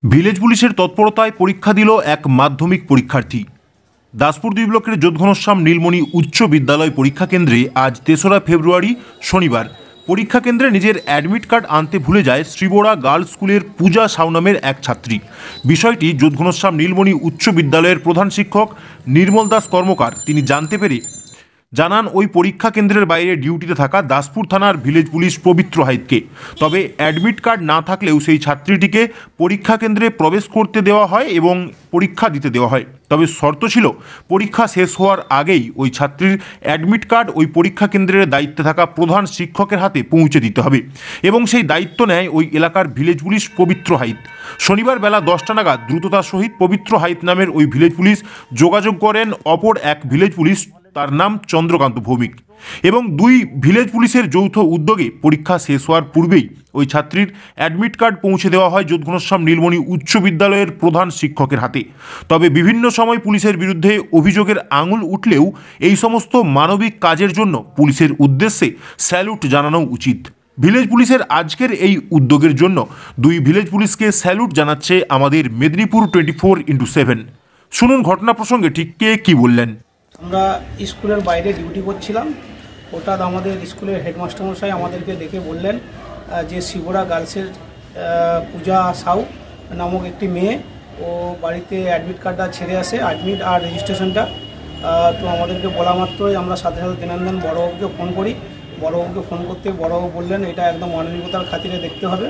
Village পুলিশের তৎপরতায় পরীক্ষা দিল এক মাধ্যমিক পরীক্ষার্থী। দাসপুর 2 ব্লকের যোধঘনশ্যাম নীলমণি উচ্চ বিদ্যালয় পরীক্ষা কেন্দ্রে আজ 3রা ফেব্রুয়ারি শনিবার পরীক্ষা কেন্দ্রে নিজের অ্যাডমিট কার্ড আনতে ভুলে যায় শ্রীবোড়া গার্লস স্কুলের পূজা সাউ নামের এক ছাত্রী। বিষয়টি যোধঘনশ্যাম নীলমণি উচ্চ বিদ্যালয়ের প্রধান শিক্ষক নির্মল দাস কর্মকার তিনি জানতে পেরে জানান ওই পরীক্ষা কেন্দ্রের বাইরে ডিউটিতে থাকা দাসপুর থানার ভিলেজ পুলিশ পবিত্র হাইতকে। তবে অ্যাডমিট কার্ড না থাকলেও সেই ছাত্রীটিকে পরীক্ষা কেন্দ্রে প্রবেশ করতে দেওয়া হয় এবং পরীক্ষা দিতে দেওয়া হয়। তবে শর্ত ছিল পরীক্ষা শেষ হওয়ার আগেই ওই ছাত্রীর অ্যাডমিট কার্ড ওই পরীক্ষা কেন্দ্রের দায়িত্বে থাকা প্রধান শিক্ষকের হাতে পৌঁছে দিতে হবে এবং সেই দায়িত্ব নেয় ওই এলাকার ভিলেজ পুলিশ পবিত্র হাইত। শনিবার বেলা 10টা নাগাদ দ্রুততার সহিত পবিত্র হাইত নামের ওই ভিলেজ পুলিশ যোগাযোগ করেন অপর এক ভিলেজ পুলিশ, তার নাম চন্দ্রকান্ত ভৌমিক, এবং 2 ভিলেজ পুলিশের যৌথ উদ্যোগে পরীক্ষা শেষ হওয়ার পূর্বেই ওই ছাত্রীর অ্যাডমিট কার্ড পৌঁছে দেওয়া হয় যোধঘনশ্যাম নীলমণি উচ্চ বিদ্যালয়ের প্রধান শিক্ষকের হাতে। তবে বিভিন্ন সময় পুলিশের বিরুদ্ধে অভিযোগের আঙুল উঠলেও এই সমস্ত মানবিক কাজের জন্য পুলিশের উদ্দেশ্যে স্যালুট জানানো উচিত। ভিলেজ পুলিশের আজকের এই উদ্যোগের জন্য 2 ভিলেজ পুলিশকে স্যালুট জানাচ্ছে আমাদের মেদিনীপুর 24x7। শুনুন ঘটনা প্রসঙ্গে ঠিক কে কী বললেন। আমরা স্কুলের বাইরে ডিউটি করছিলাম। হঠাৎ আমাদের স্কুলের হেডমাস্টার মশাই আমাদেরকে ডেকে বললেন যে শ্রীবোড়া গার্লসের পূজা সাউ নামক একটি মেয়ে ও বাড়িতে অ্যাডমিট কার্ডটা ছেড়ে আসে, অ্যাডমিট আর রেজিস্ট্রেশনটা। তো আমাদেরকে বলা মাত্রই আমরা সাথে সাথে দিনানন্দ বড়বাবুকে ফোন করি। বড়বাবুকে ফোন করতে বড়বাবু বললেন এটা একদম মানবিকতার খাতিরে দেখতে হবে।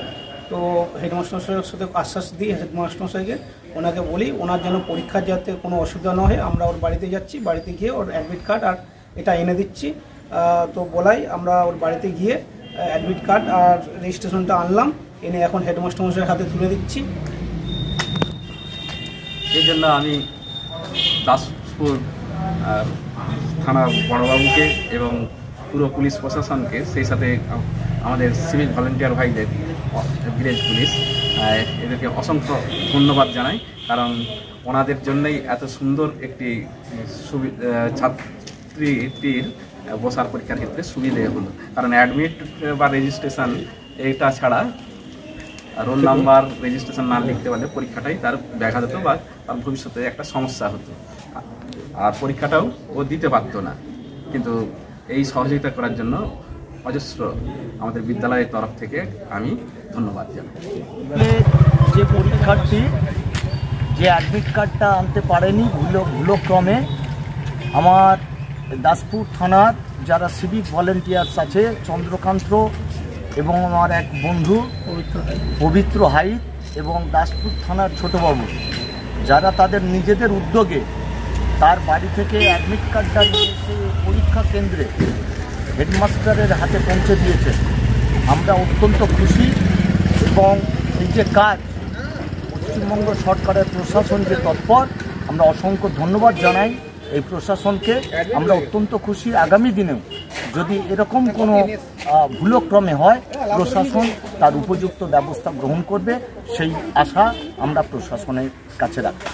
তো হেডমাস্টার মশাইয়ের সাথে আশ্বাস দিই হেডমাস্টার মশাইকে, ওনাকে বলি ওনার যেন পরীক্ষার যাতে কোনো অসুবিধা না হয়। আমরা ওর বাড়িতে যাচ্ছি, বাড়িতে গিয়ে ওর অ্যাডমিট কার্ড আর এটা এনে দিচ্ছি। তো বলাই আমরা ওর বাড়িতে গিয়ে অ্যাডমিট কার্ড আর রেজিস্ট্রেশনটা আনলাম, এনে এখন হেডমাস্টার মশাইয়ের হাতে তুলে দিচ্ছি। এই জন্য আমি দাসপুর থানার বড়বাবুকে এবং পুরো পুলিশ প্রশাসনকে, সেই সাথে আমাদের সিভিক ভলেন্টিয়ার ভাইদের ভিলেজ পুলিশ এদেরকে অসংখ্য ধন্যবাদ জানাই, কারণ ওনাদের জন্যই এত সুন্দর একটি ছাত্রীটির বসার পরীক্ষার ক্ষেত্রে সুবিধে হলো। কারণ অ্যাডমিট বা রেজিস্ট্রেশন এইটা ছাড়া রোল নাম্বার রেজিস্ট্রেশন না লিখতে পারলে পরীক্ষাটাই তার ব্যাঘাত হতো বা তার ভবিষ্যতে একটা সমস্যা হতো, আর পরীক্ষাটাও ও দিতে পারতো না। কিন্তু এই সহযোগিতা করার জন্য অজস্র আমাদের বিদ্যালয়ের তরফ থেকে আমি ধন্যবাদ জানাই। যে পরীক্ষার্থী যে অ্যাডমিট কার্ডটা আনতে পারেনি ভুলক্রমে, আমার দাসপুর থানার যারা সিভিক ভলেন্টিয়ার্স আছে চন্দ্রকান্ত এবং আমার এক বন্ধু পবিত্র হাইত এবং দাসপুর থানার ছোটবাবু, যারা তাদের নিজেদের উদ্যোগে তার বাড়ি থেকে অ্যাডমিট কার্ডটা নিয়ে এসে পরীক্ষা কেন্দ্রে হেডমাস্টারের হাতে পৌঁছে দিয়েছে। আমরা অত্যন্ত খুশি এবং এই যে কাজ পশ্চিমবঙ্গ সরকারের প্রশাসন যে তৎপর, আমরা অসংখ্য ধন্যবাদ জানাই এই প্রশাসনকে। আমরা অত্যন্ত খুশি, আগামী দিনেও যদি এরকম কোনো ভুলক্রমে হয় প্রশাসন তার উপযুক্ত ব্যবস্থা গ্রহণ করবে, সেই আশা আমরা প্রশাসনের কাছে রাখি।